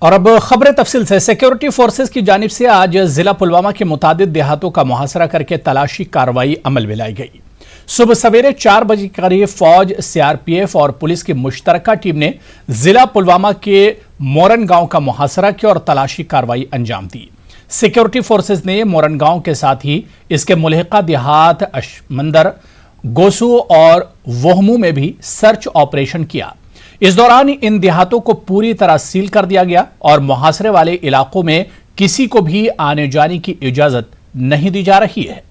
और अब खबरें तफसील से। सिक्योरिटी फोर्सेस की जानिब से आज जिला पुलवामा के मुतादिद देहातों का मुहासरा करके तलाशी कार्रवाई अमल में लाई गई। सुबह सवेरे 4 बजे के करीब फौज, सीआरपीएफ और पुलिस की मुश्तरका टीम ने जिला पुलवामा के मोरन गांव का मुहासरा किया और तलाशी कार्रवाई अंजाम दी। सिक्योरिटी फोर्सेस ने मोरन गांव के साथ ही इसके मुल्हिका देहात अशमंदर, गोसू और वोहमू में भी सर्च ऑपरेशन किया। इस दौरान इन देहातों को पूरी तरह सील कर दिया गया और मुहासरे वाले इलाकों में किसी को भी आने जाने की इजाजत नहीं दी जा रही है।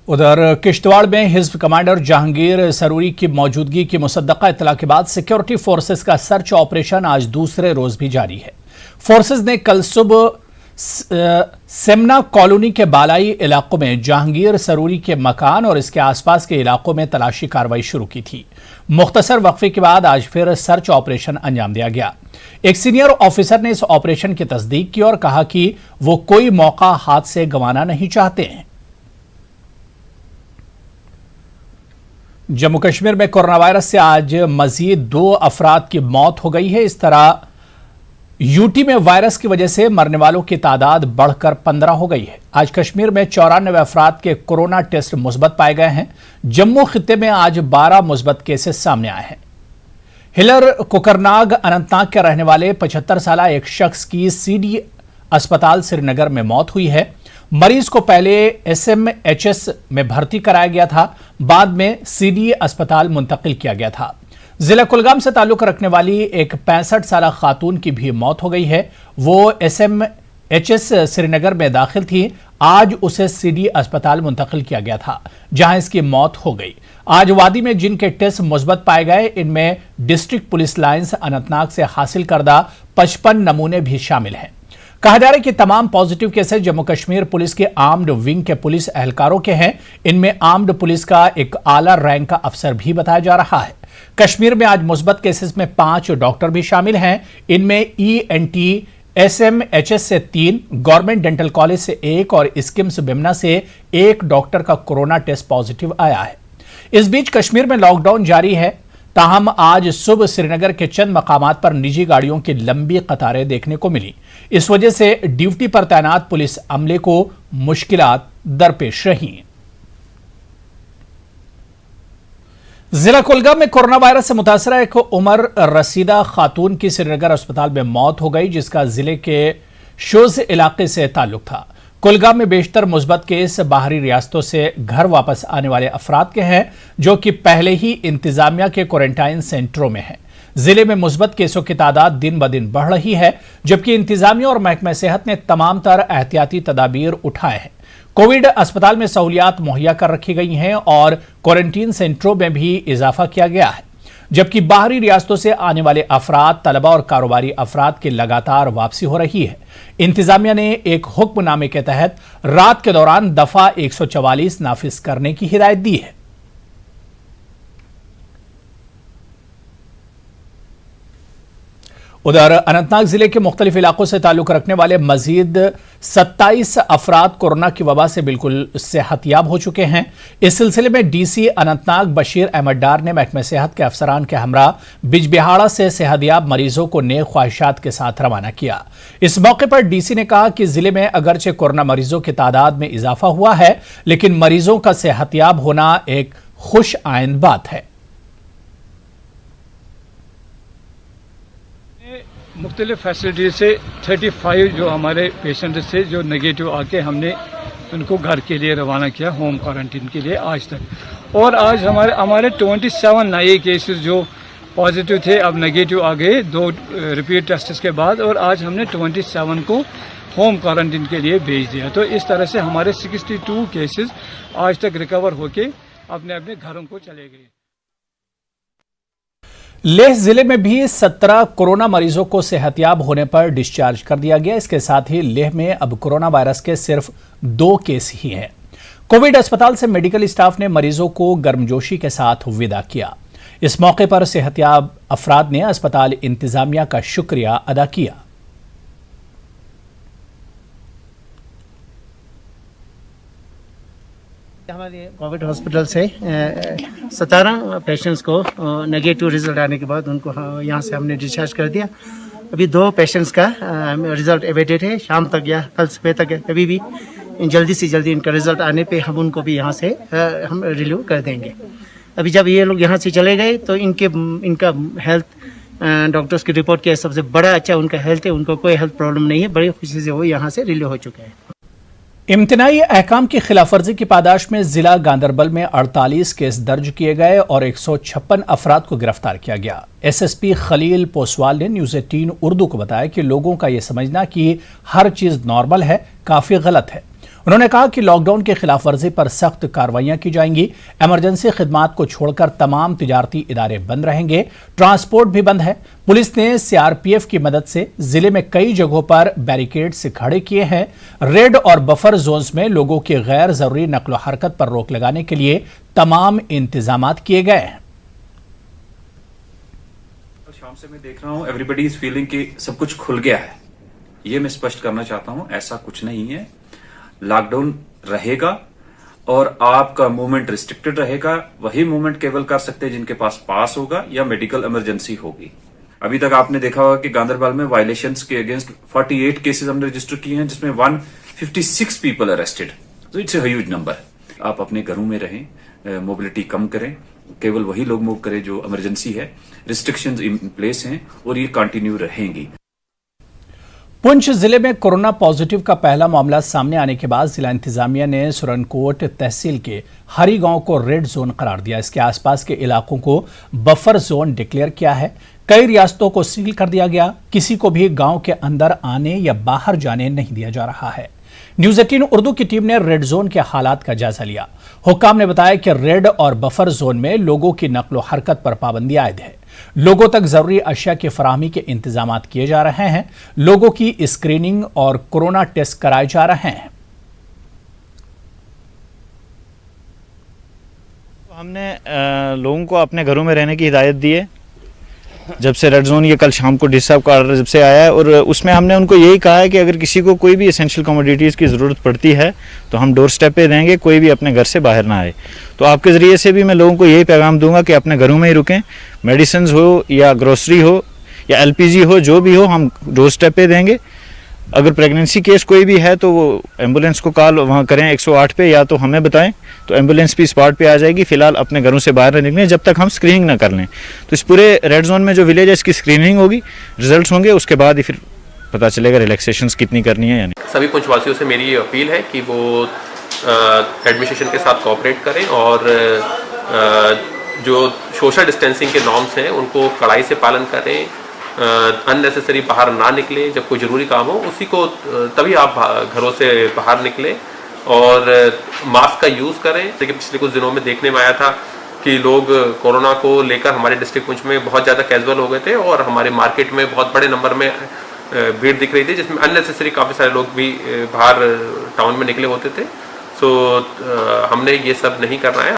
उधर किश्तवाड़ में हिज़्ब कमांडर जहांगीर सरूरी की मौजूदगी की मुसद्दका इत्तला के बाद सिक्योरिटी फोर्सेस का सर्च ऑपरेशन आज दूसरे रोज भी जारी है। फोर्सेस ने कल सुबह सेमना कॉलोनी के बालाई इलाकों में जहांगीर सरूरी के मकान और इसके आसपास के इलाकों में तलाशी कार्रवाई शुरू की थी। मुख्तसर वक्फे के बाद आज फिर सर्च ऑपरेशन अंजाम दिया गया। एक सीनियर ऑफिसर ने इस ऑपरेशन की तस्दीक की और कहा कि वो कोई मौका हाथ से गंवाना नहीं चाहते हैं। जम्मू कश्मीर में कोरोना वायरस से आज मजीद 2 अफराद की मौत हो गई है। इस तरह यूटी में वायरस की वजह से मरने वालों की तादाद बढ़कर 15 हो गई है। आज कश्मीर में 94 अफराद के कोरोना टेस्ट मुस्बत पाए गए हैं। जम्मू खित्ते में आज 12 मुस्बत केसेस सामने आए हैं। हिलर कोकरनाग अनंतनाग के रहने वाले 75 साल एक शख्स की सीडी अस्पताल श्रीनगर में मौत हुई है। मरीज को पहले एसएमएचएस में भर्ती कराया गया था, बाद में सीडी अस्पताल मुंतकिल किया गया था। जिला कुलगाम से ताल्लुक रखने वाली एक 65 साल खातून की भी मौत हो गई है। वो एसएमएचएस श्रीनगर में दाखिल थी। आज उसे सीडी अस्पताल मुंतकिल किया गया था, जहां इसकी मौत हो गई। आज वादी में जिनके टेस्ट मुस्बत पाए गए, इनमें डिस्ट्रिक्ट पुलिस लाइंस अनंतनाग से हासिल करदा 55 नमूने भी शामिल हैं। कहा जा रहा है कि तमाम positive cases Jammu Kashmir police के आर्म्ड विंग के पुलिस एहलकारों के हैं। इनमें आर्म्ड पुलिस का एक आला रैंक का अफसर भी बताया जा रहा है। कश्मीर में आज मुस्बत केसेस में 5 डॉक्टर भी शामिल हैं। इनमें ईएनटी एसएमएचएस से 3, गवर्नमेंट डेंटल कॉलेज से 1 और स्किम्स बिमना से 1 डॉक्टर का कोरोना टेस्ट पॉजिटिव आया है। इस बीच कश्मीर में लॉकडाउन जारी है, ताहम आज सुबह श्रीनगर के चंद मकामात पर निजी गाड़ियों की लंबी कतारें देखने को मिली। इस वजह से ड्यूटी पर तैनात पुलिस अमले को मुश्किलात दरपेश रही। जिला कुलगाम में कोरोना वायरस से मुतासरा एक उमर रसीदा खातून की श्रीनगर अस्पताल में मौत हो गई, जिसका जिले के शोज इलाके से ताल्लुक था। कुलगाम में बेशतर मुस्बत केस बाहरी रियासतों से घर वापस आने वाले अफराद के हैं, जो कि पहले ही इंतजामिया के क्वारंटाइन सेंटरों में हैं। जिले में मुस्बत केसों की तादाद दिन ब दिन बढ़ रही है, जबकि इंतजामिया और महकमा सेहत ने तमाम तर एहतियाती तदाबीर उठाए हैं। कोविड अस्पताल में सहूलियात मुहैया कर रखी गई हैं और क्वारंटीन सेंटरों में भी इजाफा किया गया है, जबकि बाहरी रियासतों से आने वाले अफराद, तलबा और कारोबारी अफराद की लगातार वापसी हो रही है। इंतजामिया ने एक हुक्मनामे के तहत रात के दौरान दफा 144 नाफिज करने की हिदायत दी है। उधर अनंतनाग जिले के मुख्तलिफ इलाकों से ताल्लुक रखने वाले मजीद 27 अफराद कोरोना की वबा से बिल्कुल सेहतयाब हो चुके हैं। इस सिलसिले में डीसी अनंतनाग बशीर अहमद डार ने महकमा सेहत के अफसरान के हमरा बिजबिहाड़ा से सेहतयाब मरीजों को नेक ख्वाहिशात के साथ रवाना किया। इस मौके पर डीसी ने कहा कि जिले में अगरचे कोरोना मरीजों की तादाद में इजाफा हुआ है, लेकिन मरीजों का सेहतयाब होना एक खुश आइंद बात है। मुख्तलिफ फैसिलिटी से 35 जो हमारे पेशेंट थे जो नेगेटिव आके हमने उनको घर के लिए रवाना किया होम क्वारंटीन के लिए आज तक। और आज हमारे 27 नए केसेस जो पॉजिटिव थे अब नेगेटिव आ गए 2 रिपीट टेस्ट के बाद, और आज हमने 27 को होम क्वारंटीन के लिए भेज दिया। तो इस तरह से हमारे 62 केसेस आज तक रिकवर होके अपने अपने घरों को चले गए। लेह जिले में भी 17 कोरोना मरीजों को सेहतयाब होने पर डिस्चार्ज कर दिया गया। इसके साथ ही लेह में अब कोरोना वायरस के सिर्फ 2 केस ही हैं। कोविड अस्पताल से मेडिकल स्टाफ ने मरीजों को गर्मजोशी के साथ विदा किया। इस मौके पर सेहतयाब अफराद ने अस्पताल इंतजामिया का शुक्रिया अदा किया। हमारे कोविड हॉस्पिटल से 17 पेशेंट्स को नेगेटिव रिजल्ट आने के बाद उनको यहाँ से हमने डिस्चार्ज कर दिया। अभी 2 पेशेंट्स का रिजल्ट अवेटेड है, शाम तक या कल सुबह तक अभी भी जल्दी से जल्दी इनका रिजल्ट आने पे हम उनको भी यहाँ से हम रिलीव कर देंगे। अभी जब ये लोग यहाँ से चले गए तो इनका हेल्थ डॉक्टर्स की रिपोर्ट किया सबसे बड़ा अच्छा उनका हेल्थ है, उनको कोई हेल्थ प्रॉब्लम नहीं है, बड़ी खुशी से वो यहाँ से रिलीव हो चुके हैं। इम्तनाई अहकाम की खिलाफवर्जी की पादाश में जिला गांदरबल में 48 केस दर्ज किए गए और 156 अफराद को गिरफ्तार किया गया। एसएसपी खलील पोसवाल ने न्यूज़ 18 उर्दू को बताया कि लोगों का यह समझना कि हर चीज नॉर्मल है काफी गलत है। उन्होंने कहा कि लॉकडाउन की खिलाफवर्जी पर सख्त कार्रवाइयां की जाएंगी। इमरजेंसी खिदमात को छोड़कर तमाम तिजारती इदारे बंद रहेंगे, ट्रांसपोर्ट भी बंद है। पुलिस ने सीआरपीएफ की मदद से जिले में कई जगहों पर बैरिकेड से खड़े किए हैं। रेड और बफर जोन्स में लोगों की गैर जरूरी नकलो हरकत पर रोक लगाने के लिए तमाम इंतजामात किए गए हैं। शाम से मैं देख रहा हूं एवरीबडी इज फीलिंग कि सब कुछ खुल गया है। ये मैं स्पष्ट करना चाहता हूं, ऐसा कुछ नहीं है। लॉकडाउन रहेगा और आपका मूवमेंट रिस्ट्रिक्टेड रहेगा। वही मूवमेंट केवल कर सकते हैं जिनके पास होगा या मेडिकल इमरजेंसी होगी। अभी तक आपने देखा होगा कि गांदरबल में वायलेशंस के अगेंस्ट 48 केसेस हमने रजिस्टर किए हैं, जिसमें 156 पीपल अरेस्टेड। तो इट्स अ ह्यूज नंबर। आप अपने घरों में रहें, मोबिलिटी कम करें, केवल वही लोग मूव करें जो इमरजेंसी है। रिस्ट्रिक्शंस इन प्लेस हैं और ये कंटिन्यू रहेंगी। पुंछ जिले में कोरोना पॉजिटिव का पहला मामला सामने आने के बाद जिला इंतजामिया ने सुरनकोट तहसील के हरी गांव को रेड जोन करार दिया। इसके आसपास के इलाकों को बफर जोन डिक्लेयर किया है। कई रियासतों को सील कर दिया गया। किसी को भी गांव के अंदर आने या बाहर जाने नहीं दिया जा रहा है। न्यूज़ 18 उर्दू की टीम ने रेड जोन के हालात का जायजा लिया। हुक्काम ने बताया कि रेड और बफर जोन में लोगों की नकलो हरकत पर पाबंदी आयद है। लोगों तक जरूरी अशिया की फराहमी के इंतजाम किए जा रहे हैं। लोगों की स्क्रीनिंग और कोरोना टेस्ट कराए जा रहे हैं। हमने लोगों को अपने घरों में रहने की हिदायत दी है जब से रेड जोन ये कल शाम को डीसी साहब का ऑर्डर जब से आया है, और उसमें हमने उनको यही कहा है कि अगर किसी को कोई भी एसेंशियल कमोडिटीज़ की ज़रूरत पड़ती है तो हम डोर स्टेप पे देंगे, कोई भी अपने घर से बाहर ना आए। तो आपके ज़रिए से भी मैं लोगों को यही पैगाम दूंगा कि अपने घरों में ही रुकें। मेडिसिन हो या ग्रोसरी हो या एलपीजी हो, जो भी हो हम डोर स्टेप पे देंगे। अगर प्रेगनेंसी केस कोई भी है तो वो एम्बुलेंस को कॉल वहाँ करें 108 पे, या तो हमें बताएं तो एम्बुलेंस भी स्पॉट पे आ जाएगी। फिलहाल अपने घरों से बाहर न निकलें जब तक हम स्क्रीनिंग ना कर लें। तो इस पूरे रेड जोन में जो विलेज है इसकी स्क्रीनिंग होगी, रिजल्ट्स होंगे, उसके बाद ही फिर पता चलेगा रिलैक्सेशंस कितनी करनी है या नहीं। सभी पुंछवासियों से मेरी ये अपील है कि वो एडमिनिस्ट्रेशन के साथ कोऑपरेट करें और जो सोशल डिस्टेंसिंग के नॉर्म्स हैं उनको कड़ाई से पालन करें। अननेसेसरी बाहर ना निकलें। जब कोई ज़रूरी काम हो उसी को तभी आप घरों से बाहर निकलें और मास्क का यूज़ करें। जैसे कि पिछले कुछ दिनों में देखने में आया था कि लोग कोरोना को लेकर हमारे डिस्ट्रिक्ट पुंछ में बहुत ज़्यादा कैजुअल हो गए थे और हमारे मार्केट में बहुत बड़े नंबर में भीड़ दिख रही थी, जिसमें अननेसेसरी काफ़ी सारे लोग भी बाहर टाउन में निकले होते थे। सो हमने ये सब नहीं करना है।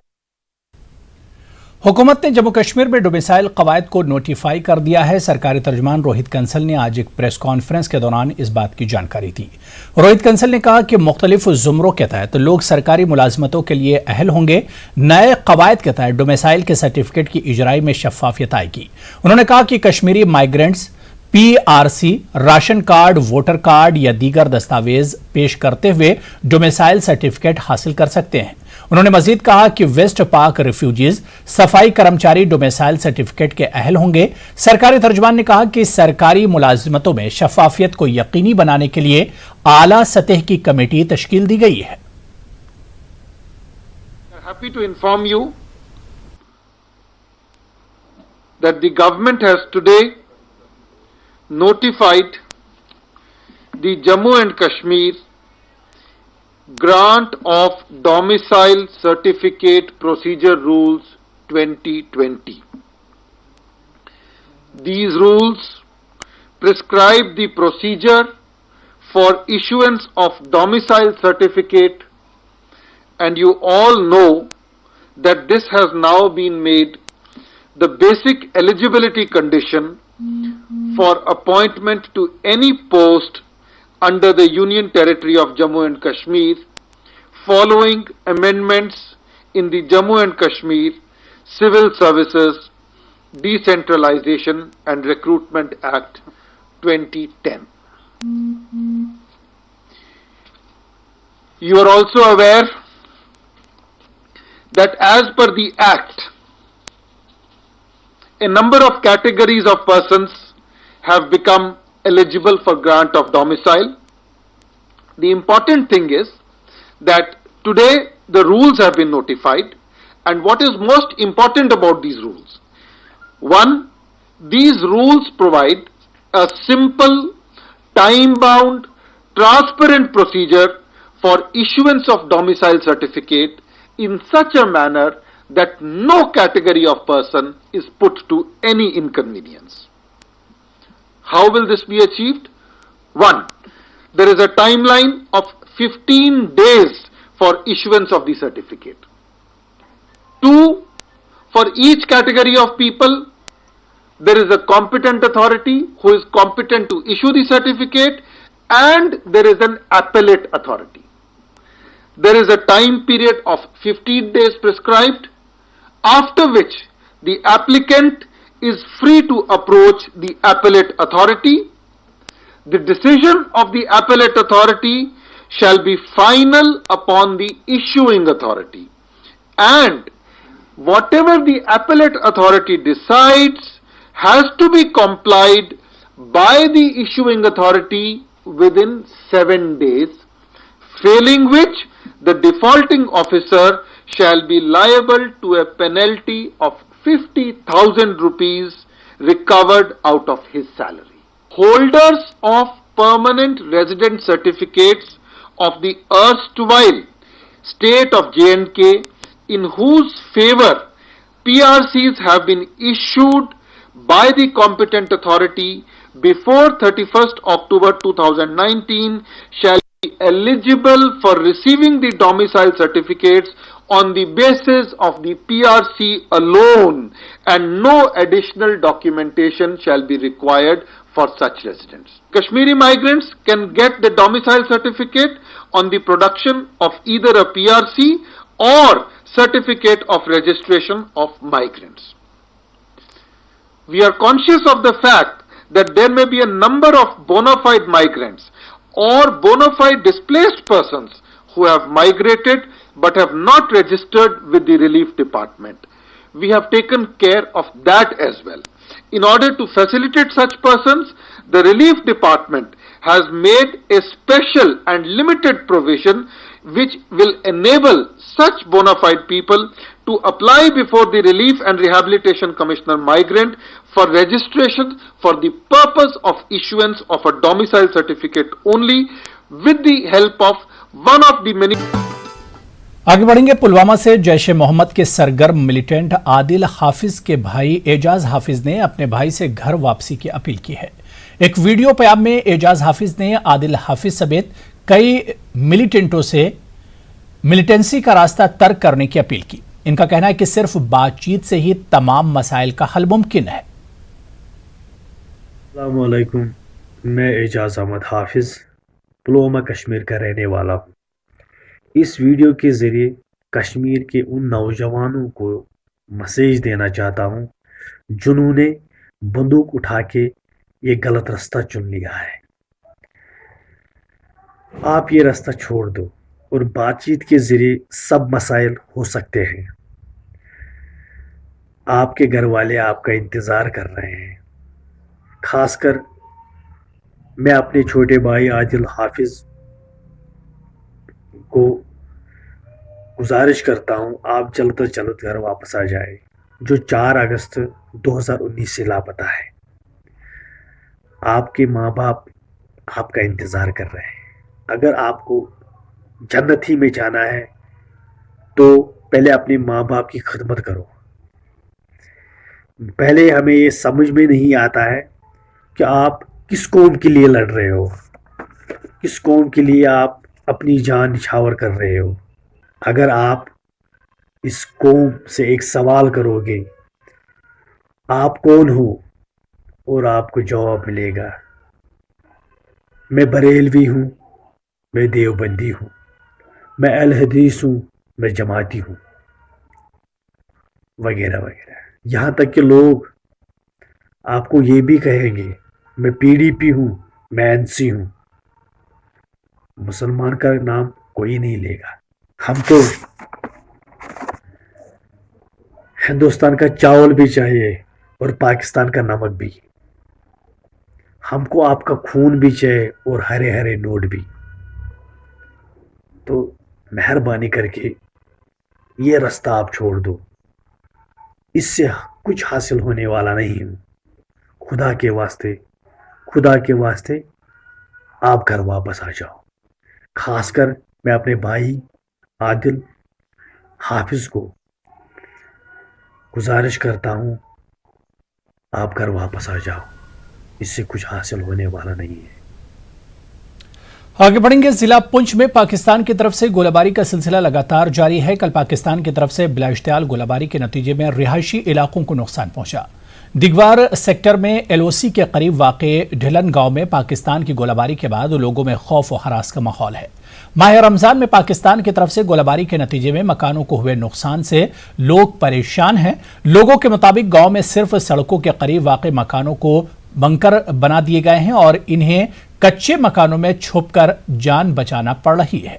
हुकूमत ने जम्मू कश्मीर में डोमिसाइल कवायद को नोटिफाई कर दिया है। सरकारी तर्जुमान रोहित कंसल ने आज एक प्रेस कॉन्फ्रेंस के दौरान इस बात की जानकारी दी। रोहित कंसल ने कहा कि मुख्तलिफ जुमरों के तहत लोग सरकारी मुलाजमतों के लिए अहल होंगे। नए कवायद के तहत डोमिसाइल के सर्टिफिकेट की इजराई में शफाफियत आएगी। उन्होंने कहा कि Kashmiri migrants PRC, ration card, voter card या दीगर दस्तावेज पेश करते हुए डोमिसाइल सर्टिफिकेट हासिल कर सकते हैं। उन्होंने मजीद कहा कि वेस्ट पाक रिफ्यूजीज, सफाई कर्मचारी डोमिसाइल सर्टिफिकेट के अहल होंगे। सरकारी तर्जुमान ने कहा कि सरकारी मुलाजिमतों में शफाफियत को यकीनी बनाने के लिए आला सतह की कमेटी तश्कील दी गई है। Happy to inform you that the government has today notified the Jammu and Kashmir Grant of Domicile Certificate Procedure Rules 2020. These rules prescribe the procedure for issuance of domicile certificate, and you all know that this has now been made the basic eligibility condition for appointment to any post under the Union Territory of Jammu and Kashmir following amendments in the Jammu and Kashmir Civil Services Decentralization and Recruitment Act 2010. You are also aware that as per the Act, a number of categories of persons have become eligible for grant of domicile. The important thing is that today the rules have been notified, and what is most important about these rules? One, these rules provide a simple, time-bound, transparent procedure for issuance of domicile certificate in such a manner that no category of person is put to any inconvenience. How will this be achieved? One, there is a timeline of 15 days for issuance of the certificate. Two, for each category of people, there is a competent authority who is competent to issue the certificate, and there is an appellate authority. There is a time period of 15 days prescribed, after which the applicant is free to approach the appellate authority. The decision of the appellate authority shall be final upon the issuing authority, and whatever the appellate authority decides has to be complied by the issuing authority within 7 days, failing which the defaulting officer shall be liable to a penalty of 50,000 rupees recovered out of his salary. Holders of permanent resident certificates of the erstwhile state of J&K, in whose favor PRCs have been issued by the competent authority before 31st October 2019 shall be eligible for receiving the domicile certificates on the basis of the PRC alone, and no additional documentation shall be required for such residents. Kashmiri migrants can get the domicile certificate on the production of either a PRC or certificate of registration of migrants. We are conscious of the fact that there may be a number of bona fide migrants or bona fide displaced persons who have migrated but have not registered with the relief department. We have taken care of that as well. In order to facilitate such persons, the relief department has made a special and limited provision which will enable such bona fide people to apply before the Relief and Rehabilitation Commissioner migrant for registration for the purpose of issuance of a domicile certificate only, with the help of one of the many. आगे बढ़ेंगे। पुलवामा से जैश ए मोहम्मद के सरगर्म militant Adil हाफिज के भाई एजाज हाफिज ने अपने भाई से घर वापसी की अपील की है। एक वीडियो पैगाम में एजाज हाफिज ने आदिल हाफिज समेत कई मिलिटेंटों से मिलिटेंसी का रास्ता तर्क करने की अपील की। इनका कहना है कि सिर्फ बातचीत से ही तमाम मसाइल का हल मुमकिन है। अस्सलाम वालेकुम, मैं एजाज अहमद हाफिज पुलवामा कश्मीर का रहने वाला हूँ। इस वीडियो के ज़रिए कश्मीर के उन नौजवानों को मैसेज देना चाहता हूँ जिन्होंने बंदूक उठा के ये गलत रास्ता चुन लिया है। आप ये रास्ता छोड़ दो और बातचीत के ज़रिए सब मसाइल हो सकते हैं। आपके घर वाले आपका इंतज़ार कर रहे हैं। खासकर मैं अपने छोटे भाई आदिल हाफिज को गुजारिश करता हूं, आप जल्द से जल्द घर वापस आ जाए, जो 4 अगस्त 2019 से लापता है। आपके माँ बाप आपका इंतज़ार कर रहे हैं। अगर आपको जन्नती में जाना है तो पहले अपने माँ बाप की खिदमत करो। पहले हमें ये समझ में नहीं आता है कि आप किस कौम के लिए लड़ रहे हो, किस कौम के लिए आप अपनी जान निछावर कर रहे हो। अगर आप इस कौम से एक सवाल करोगे, आप कौन हो, और आपको जवाब मिलेगा, मैं बरेलवी हूँ, मैं देवबंदी हूँ। میں اہل حدیث ہوں، میں جماعتی ہوں، وغیرہ وغیرہ. یہاں تک کہ لوگ آپ کو یہ بھی کہیں گے میں PDP ہوں، میں NC ہوں. مسلمان کا نام کوئی نہیں لے گا. ہم تو ہندوستان کا چاول بھی چاہیے اور پاکستان کا نمک بھی. ہم کو آپ کا خون بھی چاہیے اور ہرے ہرے نوٹ بھی. تو مہربانی کر کے یہ راستہ آپ چھوڑ دو. اس سے کچھ حاصل ہونے والا نہیں ہوں. خدا کے واسطے آپ گھر واپس آ جاؤ. خاص کر میں اپنے بھائی عادل حافظ کو گزارش کرتا ہوں آپ گھر واپس آ جاؤ. اس سے کچھ حاصل ہونے والا نہیں ہے. آگے بڑھیں گے. ضلع پنچ میں پاکستان کی طرف سے گولہ باری کا سلسلہ لگاتار جاری ہے. کل پاکستان کی طرف سے بلا اشتعال گولہ باری کے نتیجے میں رہائشی علاقوں کو نقصان پہنچا. دگوار سیکٹر میں LOC کے قریب واقع ڈھلن گاؤں میں پاکستان کی گولہ باری کے بعد لوگوں میں خوف و ہراس کا ماحول ہے. ماہ رمضان میں پاکستان کی طرف سے گولہ باری کے نتیجے میں مکانوں کو ہوئے نقصان سے لوگ پریشان ہیں. لوگوں کے مطابق گاؤں میں صرف سڑکوں کے قریب واقع مکانوں کو بنکر بنا دیے گئے ہیں اور انہیں کچے مکانوں میں چھپ کر جان بچانا پڑ رہی ہے.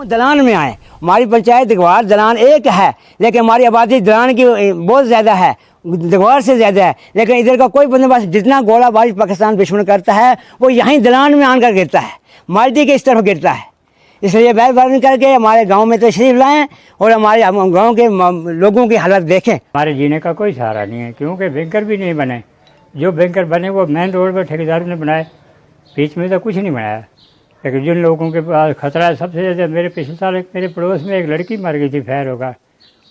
دلان میں آئے. ہماری پنچایت دگوار دلان ایک ہے لیکن ہماری آبادی دلان کی بہت زیادہ ہے، دگوار سے زیادہ ہے. لیکن ادھر کا کوئی بندوبست، جتنا گولہ باری پاکستان دشمن کرتا ہے وہ یہیں دلان میں آن کر گرتا ہے، مالٹی کے اس طرف گرتا ہے. اس لیے مہربانی کر کے ہمارے گاؤں میں تشریف لائیں اور ہمارے گاؤں کے لوگوں کی حالت دیکھیں. ہمارے جینے کا کوئی سہارا نہیں ہے کیونکہ بینکر بھی نہیں بنے. جو بینکر بنے وہ مین روڈ پر ٹھیکیداروں نے بنائے، بیچ میں تو کچھ نہیں بنایا. لیکن جن لوگوں کے پاس خطرہ ہے سب سے زیادہ، میرے پچھلے سال میرے پڑوس میں ایک لڑکی مر گئی تھی فائر ہوگا،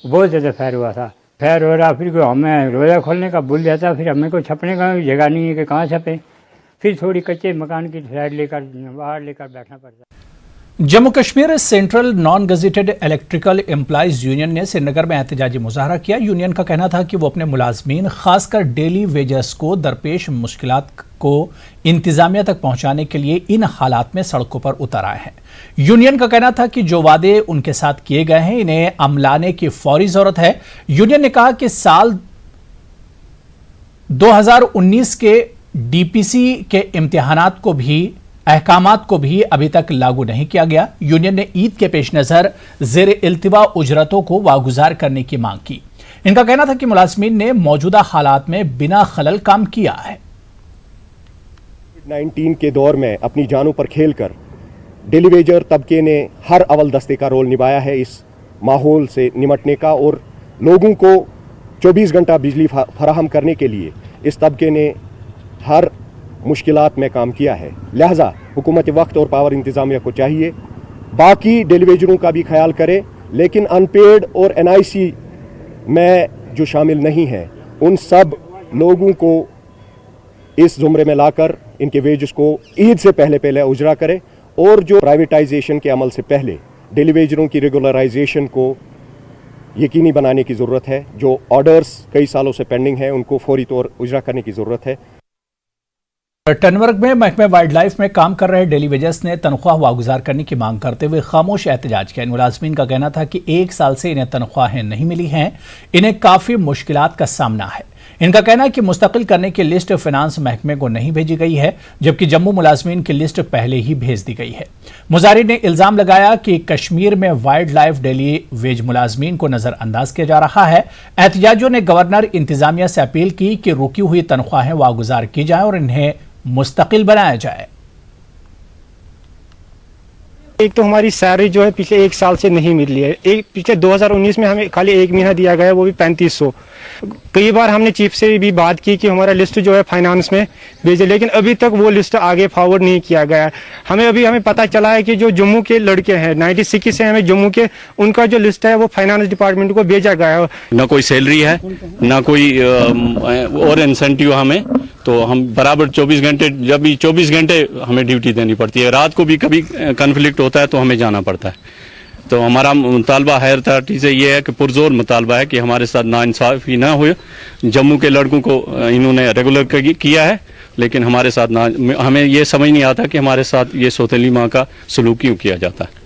بہت زیادہ فائر ہوا تھا. فائر ہو رہا، پھر ہمیں روزہ کھولنے کا بھول جاتا، پھر ہمیں کو چھپنے کا جگہ نہیں ہے کہ کہاں چھپیں، پھر تھوڑی کچے مکان کی سائڈ لے کر باہر لے کر بیٹھنا پڑتا ہے. Jammu Kashmir central non gazetted electrical employees union نے سری نگر میں احتجاجی مظاہرہ کیا. یونین کا کہنا تھا کہ وہ اپنے ملازمین خاص کر ڈیلی ویجرز کو درپیش مشکلات کو انتظامیہ تک پہنچانے کے لیے ان حالات میں سڑکوں پر اتر آئے ہیں. یونین کا کہنا تھا کہ جو وعدے ان کے ساتھ کیے گئے ہیں انہیں عملانے کی فوری ضرورت ہے. یونین نے کہا کہ سال 2019 کے DPC کے امتحانات کو بھی احکامات کو بھی ابھی تک لاگو نہیں کیا گیا. یونین نے عید کے پیش نظر زیر التوا اجرتوں کو واگزار کرنے کی مانگ کی. ان کا کہنا تھا کہ ملازمین نے موجودہ حالات میں بنا خلل کام کیا ہے. 19 کے دور میں اپنی جانوں پر کھیل کر ڈیلی ویجر طبقے نے ہر اول دستے کا رول نبھایا ہے اس ماحول سے نمٹنے کا، اور لوگوں کو 24 گھنٹہ بجلی فراہم کرنے کے لیے اس طبقے نے ہر مشکلات میں کام کیا ہے. لہٰذا حکومت وقت اور پاور انتظامیہ کو چاہیے باقی ڈیلی ویجروں کا بھی خیال کرے، لیکن ان پیڈ اور NIC میں جو شامل نہیں ہیں ان سب لوگوں کو اس زمرے میں لا کر ان کے ویجز کو عید سے پہلے اجرا کرے، اور جو پرائیویٹائزیشن کے عمل سے پہلے ڈیلی ویجروں کی ریگولرائزیشن کو یقینی بنانے کی ضرورت ہے. جو آرڈرز کئی سالوں سے پینڈنگ ہیں ان کو فوری طور اجرا کرنے کی ضرورت ہے. ٹنورگ میں محکمہ وائلڈ لائف میں کام کر رہے ڈیلی ویجرز نے تنخواہ واگزار کرنے کی مانگ کرتے ہوئے خاموش احتجاج کیا. ان ملازمین کا کہنا تھا کہ 1 سال سے انہیں تنخواہیں نہیں ملی ہیں، انہیں کافی مشکلات کا سامنا ہے. ان کا کہنا ہے کہ مستقل کرنے کی لسٹ فنانس محکمے کو نہیں بھیجی گئی ہے، جبکہ جموں ملازمین کی لسٹ پہلے ہی بھیج دی گئی ہے. مظاہرین نے الزام لگایا کہ کشمیر میں وائلڈ لائف ڈیلی ویج ملازمین کو نظر انداز کیا جا رہا ہے. احتجاجیوں نے گورنر انتظامیہ سے اپیل کی کہ رکی ہوئی تنخواہیں واگزار کی جائیں اور انہیں مستقل بنایا جائے. ایک تو ہماری سیلری جو ہے پچھلے 1 سال سے نہیں مل رہی ہے. پچھلے 2019 میں ہمیں خالی 1 مہینہ دیا گیا ہے، وہ بھی 3500. کئی بار ہم نے چیف سے بھی بات کی کہ ہمارا لسٹ جو ہے فائنانس میں بھیجے، لیکن ابھی تک وہ لسٹ آگے فارورڈ نہیں کیا گیا. ہمیں پتہ چلا ہے کہ جو جموں کے لڑکے ہیں 96 سے ہمیں جموں کے ان کا جو لسٹ ہے وہ فائنانس ڈپارٹمنٹ کو بھیجا گیا ہے. نہ کوئی سیلری ہے نہ کوئی اور انسینٹیو ہمیں، تو ہم برابر 24 گھنٹے، جب بھی 24 گھنٹے ہمیں ڈیوٹی دینی پڑتی ہے. رات کو بھی کبھی کنفلکٹ ہوتا ہے تو ہمیں جانا پڑتا ہے. تو ہمارا مطالبہ ہائر اتھارٹی سے یہ ہے کہ پرزور مطالبہ ہے کہ ہمارے ساتھ ناانصافی نہ ہوئے. جموں کے لڑکوں کو انہوں نے ریگولر کیا ہے लेकिन हमारे साथ ना, हमें ये समझ नहीं आता कि हमारे साथ ये सौतेली माँ का सलूक क्यों किया जाता है।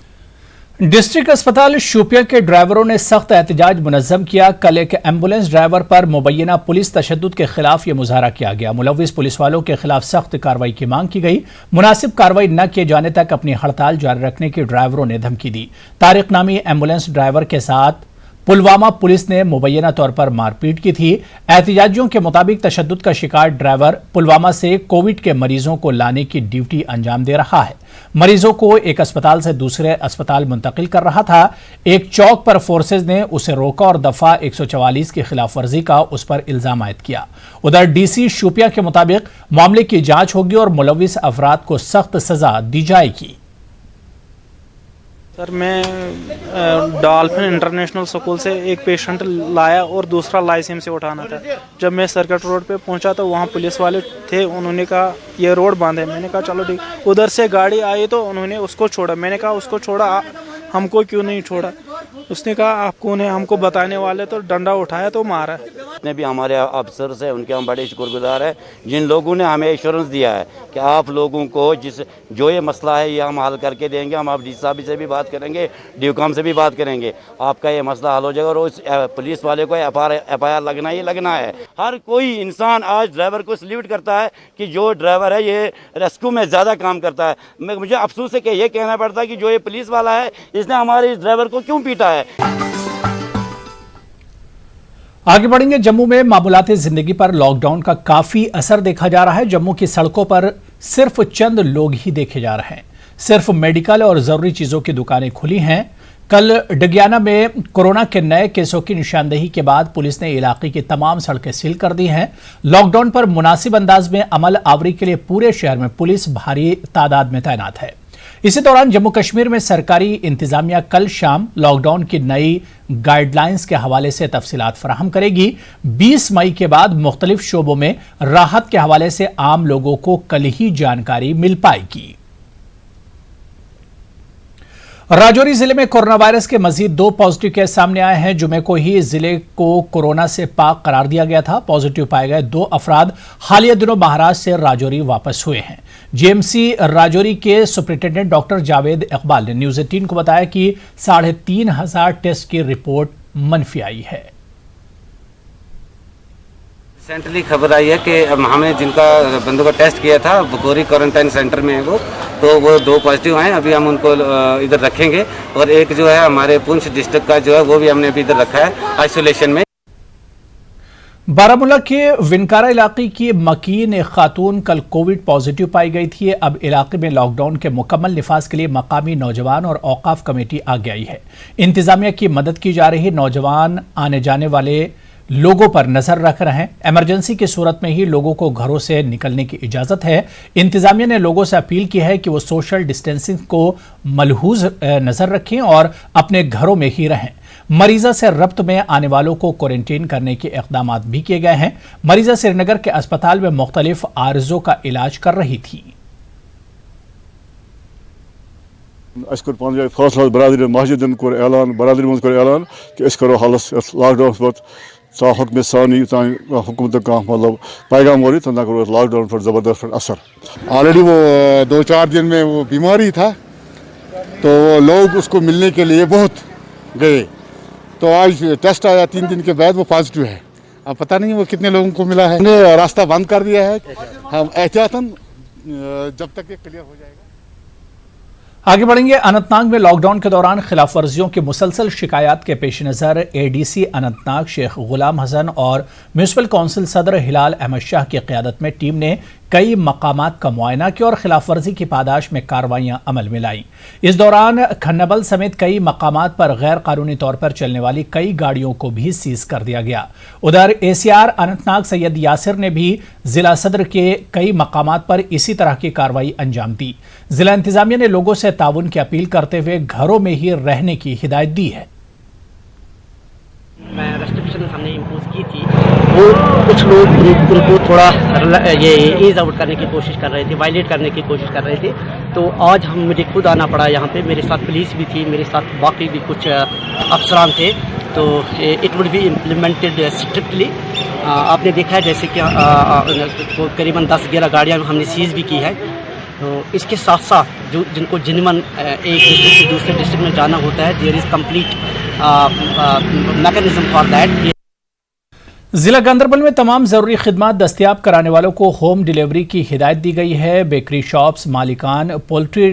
डिस्ट्रिक्ट अस्पताल शोपियां के ड्राइवरों ने सख्त एहतजाज मुनज़्ज़म किया। कल एक एम्बुलेंस ड्राइवर पर मुबैना पुलिस तशद्दुद के खिलाफ ये मुजाहरा किया गया। मुलव्विस पुलिस वालों के खिलाफ सख्त कार्रवाई की मांग की गई। मुनासिब कार्रवाई न किए जाने तक अपनी हड़ताल जारी रखने की ड्राइवरों ने धमकी दी। तारिक नामी एम्बुलेंस ड्राइवर के साथ पुलवामा पुलिस ने मुबैना तौर पर मारपीट की थी। एहतजाजियों के मुताबिक तशद्दुद का शिकार ड्राइवर पुलवामा से कोविड के मरीजों को लाने की ड्यूटी अंजाम दे रहा है। मरीजों को एक अस्पताल से दूसरे अस्पताल मुंतकिल कर रहा था। एक चौक पर फोर्सेज ने उसे रोका और दफा 144 की खिलाफ वर्जी का उस पर इल्जाम आयद किया। उधर डीसी शोपियां के मुताबिक मामले की जांच होगी और मुलव्विस अफराद को सख्त सजा दी जाएगी। सर, मैं डॉल्फिन इंटरनेशनल स्कूल से एक पेशेंट लाया और दूसरा लाइसेंस से उठाना था। जब मैं सर्किट रोड पे पहुंचा तो वहाँ पुलिस वाले थे, उन्होंने कहा ये रोड बंद है। मैंने कहा चलो ठीक। उधर से गाड़ी आई तो उन्होंने उसको छोड़ा। मैंने कहा उसको छोड़ा, हमको क्यों नहीं छोड़ा? उसने कहा आप कौन है, हमको बताने वाले, तो डंडा उठाया तो मारा। जितने भी हमारे अफसर हैं उनके हम बड़े शुक्रगुजार हैं, जिन लोगों ने हमें एश्योरेंस दिया है कि आप लोगों को जो ये मसला है ये हम हल करके देंगे। हम आप डी साहब से भी बात करेंगे, ड्यूकॉम से भी बात करेंगे, आपका ये मसला हल हो जाएगा। और उस पुलिस वाले को FIR लगना ही लगना है। हर कोई इंसान आज ड्राइवर को सल्यूट करता है कि जो ड्राइवर है ये रेस्क्यू में ज़्यादा काम करता है। मुझे अफसोस है कि ये कहना पड़ता है कि जो ये पुलिस वाला है इसने हमारे इस ड्राइवर को क्यों पीटा है। आगे बढ़ेंगे। जम्मू में मामूलाती जिंदगी पर लॉकडाउन का काफी असर देखा जा रहा है। जम्मू की सड़कों पर सिर्फ चंद लोग ही देखे जा रहे हैं। सिर्फ मेडिकल और जरूरी चीजों की दुकानें खुली हैं। कल डगियाना में कोरोना के नए केसों की निशानदेही के बाद पुलिस ने इलाके की तमाम सड़कें सील कर दी हैं। लॉकडाउन पर मुनासिब अंदाज में अमल आवरी के लिए पूरे शहर में पुलिस भारी तादाद में तैनात है। इसी दौरान जम्मू कश्मीर में सरकारी इंतजामिया कल शाम लॉकडाउन की नई गाइडलाइंस के हवाले से तफसीलात फराहम करेगी। 20 मई के बाद मुख्तलिफ शोबों में राहत के हवाले से आम लोगों को कल ही जानकारी मिल पाएगी। राजौरी जिले में कोरोना वायरस के मजीद 2 पॉजिटिव केस सामने आए हैं। जुमे को ही जिले को कोरोना से पाक करार दिया गया था। पॉजिटिव पाए गए 2 अफराद हालिया दिनों महाराष्ट्र से राजौरी वापस हुए हैं। जीएमसी राजौरी के सुपरिटेंडेंट डॉक्टर जावेद इकबाल ने न्यूज 18 को बताया कि 3500 टेस्ट की रिपोर्ट मनफी आई है। रिसेंटली खबर आई है कि हमें जिनका बंदों का टेस्ट किया था बकोरी क्वारंटाइन सेंटर में है वो 2 पॉजिटिव आए। अभी हम उनको इधर रखेंगे और एक जो है हमारे पुंछ डिस्ट्रिक्ट का जो है वो भी हमने अभी इधर रखा है आइसोलेशन में। बारामूला के विनकारा इलाके की मकीन एक खातून कल कोविड पॉजिटिव पाई गई थी। अब इलाके में लॉकडाउन के मुकम्मल निफाज के लिए मकामी नौजवान और औकाफ कमेटी आगे आई है। इंतजामिया की मदद की जा रही। नौजवान आने जाने वाले लोगों पर नजर रख रहे हैं। इमरजेंसी की सूरत में ही लोगों को घरों से निकलने की इजाजत है। इंतजामिया ने लोगों से अपील की है कि वो सोशल डिस्टेंसिंग को मलहूज नजर रखें और अपने घरों में ही रहें। मरीजा से रब्त में आने वालों को क्वारंटीन करने के इकदाम भी किए गए हैं। मरीजा श्रीनगर के अस्पताल में मुख्तलिफ आर्जों का इलाज कर रही थी। फैसला बरादरी मस्जिदन कोर ऐलान, बरादरी मज कोर ऐलान कि अस करो हालस लॉकडाउन पर हुक्म सानी हुकूमत का मतलब पैगाम हो रही तो ना करो लॉकडाउन पर ज़बरदस्त असर। ऑलरेडी वो 2-4 दिन में वो बीमारी था तो लोग उसको मिलने के लिए बहुत गए। तो आज टेस्ट आया 3 दिन के बाद वो पॉजिटिव है। अब पता नहीं वो कितने लोगों को मिला है। हमने रास्ता बंद कर दिया है, हम एहतियातन जब तक ये क्लियर हो जाएगा। आगे बढ़ेंगे। अनंतनाग में लॉकडाउन के दौरान खिलाफ वर्जियों की मुसलसल शिकायत के पेश नज़र एडीसी अनंतनाग शेख गुलाम हसन और म्यूनिसिपल काउंसिल सदर हिलाल अहमद शाह की क़यादत में टीम ने कई मकामात का मुआयना किया और खिलाफ वर्जी की पादाश में कार्रवाइयां अमल में लाई। इस दौरान खन्नबल समेत कई मकामात पर गैर कानूनी तौर पर चलने वाली कई गाड़ियों को भी सीज कर दिया गया। उधर ACR अनंतनाग सैयद यासिर ने भी जिला सदर के कई मकामात पर इसी तरह की कार्रवाई अंजाम दी। जिला इंतजामिया ने लोगों से ताउन की अपील करते हुए घरों में ही रहने की हिदायत दी है। मैं रेस्ट्रिक्शन हमने इम्पोज की थी, वो कुछ लोग उनको थोड़ा ये ईज आउट करने की कोशिश कर रहे थे, वायलेट करने की कोशिश कर रहे थे। तो आज मुझे खुद आना पड़ा यहाँ पे। मेरे साथ पुलिस भी थी, मेरे साथ बाकी भी कुछ अफसरान थे। तो it would be implemented strictly. आपने देखा है जैसे कि करीबन 10-11 गाड़ियाँ हमने सीज भी की है। तो इसके साथ साथ जो जिनको जिनमन एक डिस्ट्रिक्ट से दूसरे डिस्ट्रिक्ट में जाना होता है, there is complete mechanism for that. जिला गांदरबल में तमाम जरूरी खिदमात दस्तयाब कराने वालों को होम डिलीवरी की हिदायत दी गई है। बेकरी शॉप्स, मालिकान, पोल्ट्री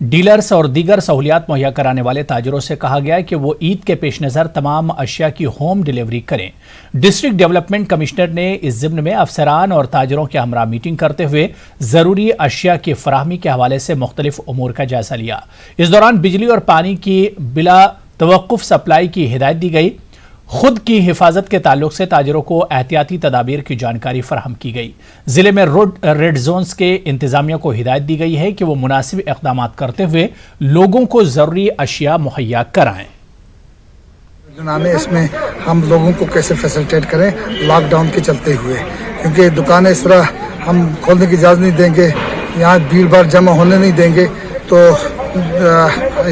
डीलर्स और दीगर सहूलियात मुहैया कराने वाले ताजरों से कहा गया है कि वो ईद के पेश नज़र तमाम अशिया की होम डिलीवरी करें। डिस्ट्रिक्ट डेवलपमेंट कमिश्नर ने इस ज़िम्न में अफसरान और ताजरों के हमरा मीटिंग करते हुए ज़रूरी अशिया की फराहमी के हवाले से मुख्तलिफ उमूर का जायजा लिया। इस दौरान बिजली और पानी की बिला तवक्कुफ सप्लाई की हिदायत दी गई। खुद की हिफाजत के ताल्लुक से ताजरों को एहतियाती तदाबीर की जानकारी फराहम की गई। जिले में रेड जोन्स के इंतजामिया को हिदायत दी गई है कि वो मुनासिब इक़दाम करते हुए लोगों को ज़रूरी अशिया मुहैया कराएं। इसमें हम लोगों को कैसे फैसिलिटेट करें लॉकडाउन के चलते हुए, क्योंकि दुकानें इस तरह हम खोलने की इजाज़त नहीं देंगे, यहाँ भीड़ भाड़ जमा होने नहीं देंगे। तो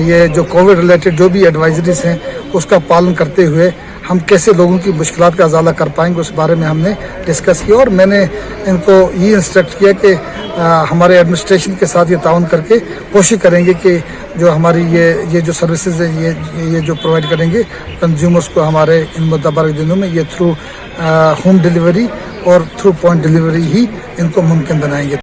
ये जो कोविड रिलेटेड जो भी एडवाइजरीज हैं उसका पालन करते हुए हम कैसे लोगों की मुश्किलात का अजाला कर पाएंगे, उस बारे में हमने डिस्कस किया। और मैंने इनको ये इंस्ट्रक्ट किया कि हमारे एडमिनिस्ट्रेशन के साथ ये ताउन करके कोशिश करेंगे कि जो हमारी ये जो सर्विसेज है ये जो प्रोवाइड करेंगे कंज्यूमर्स को हमारे इन मुतबारक दिनों में ये थ्रू होम डिलीवरी और थ्रू पॉइंट डिलीवरी ही इनको मुमकिन बनाएंगे।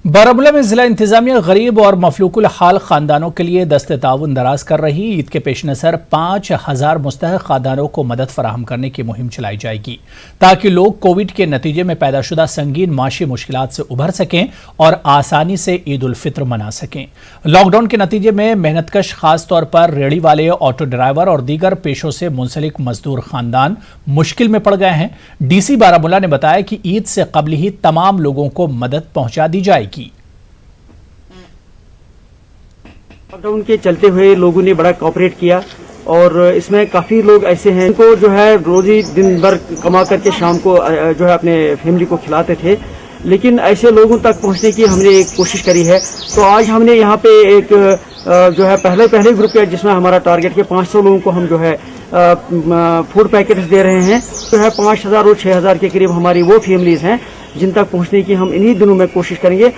बारामूला में जिला इंतजामिया गरीब और मफलूकुल हाल खानदानों के लिए दस्ते ताउन दराज कर रही। ईद के पेश नज़र 5000 मुस्तहक खानदानों को मदद फराहम करने की मुहिम चलाई जाएगी ताकि लोग कोविड के नतीजे में पैदाशुदा संगीन माशी मुश्किलात से उभर सकें और आसानी से ईद उल फित्र मना सकें। लॉकडाउन के नतीजे में मेहनतकश खास तौर पर रेहड़ी वाले, ऑटो ड्राइवर और दीगर पेशों से मुंसलिक मजदूर खानदान मुश्किल में पड़ गए हैं। डीसी बारामूला ने बताया कि ईद से कबल ही तमाम लोगों को मदद पहुंचा दी जाएगी। लॉकडाउन के चलते हुए लोगों ने बड़ा कोऑपरेट किया और इसमें काफ़ी लोग ऐसे हैं जिनको जो है रोजी दिन भर कमा करके शाम को जो है अपने फैमिली को खिलाते थे, लेकिन ऐसे लोगों तक पहुंचने की हमने एक कोशिश करी है। तो आज हमने यहाँ पे एक जो है पहले ग्रुप है जिसमें हमारा टारगेट के 500 लोगों को हम जो है फूड पैकेट्स दे रहे हैं। जो है 5000 और 6000 के करीब हमारी वो फैमिलीज हैं जिन तक पहुंचने की हम इन्हीं दिनों में कोशिश करेंगे।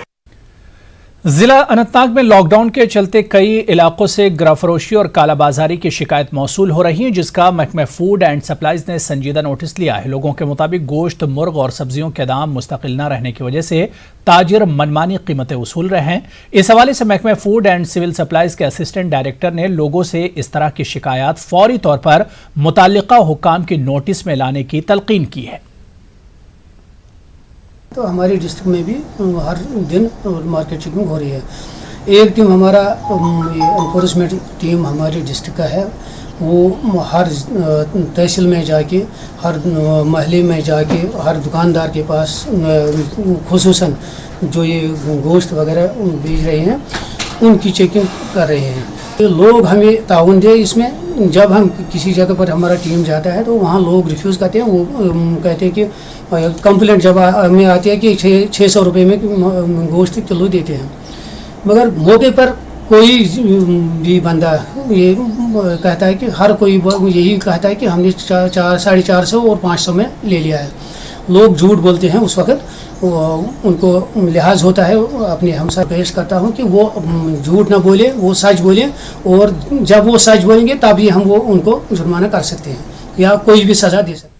जिला अनंतनाग में लॉकडाउन के चलते कई इलाकों से गिराफरोशी और कालाबाजारी की शिकायत मौसूल हो रही है, जिसका महकमा फूड एंड सप्लाईज ने संजीदा नोटिस लिया है। लोगों के मुताबिक गोश्त, मुर्ग और सब्जियों के दाम मुस्तकिल न रहने की वजह से ताजिर मनमानी कीमतें वसूल रहे हैं। इस हवाले से महकमा फूड एंड सिविल सप्लाईज के असिस्टेंट डायरेक्टर ने लोगों से इस तरह की शिकायत फौरी तौर पर मुताल्लिका हुक्काम की नोटिस में लाने की तलकीन की है। तो हमारी डिस्ट्रिक्ट में भी हर दिन मार्केट चेकिंग हो रही है। एक टीम हमारा एनफोर्समेंट टीम हमारी डिस्ट्रिक्ट का है, वो हर तहसील में जाके, हर महल्ले में जाके, हर दुकानदार के पास खुसूसन जो ये गोश्त वगैरह बेच रहे हैं उनकी चेकिंग कर रहे हैं। लोग हमें ताउन दे इसमें। जब हम किसी जगह पर हमारा टीम जाता है तो वहाँ लोग रिफ्यूज़ करते हैं। वो कहते हैं कि कंप्लेंट जब हमें आती है कि 600 रुपये में गोश्त किलो देते हैं, मगर मौके पर कोई भी बंदा ये कहता है कि हर कोई यही कहता है कि हमने 450 और 500 में ले लिया है। लोग झूठ बोलते हैं। उस वक्त उनको लिहाज होता है, अपने हमसा पेश करता हूँ कि वो झूठ ना बोले, वो सच बोले, और जब वो सच बोलेंगे तभी हम वो उनको जुर्माना कर सकते हैं या कोई भी सज़ा दे सकते हैं।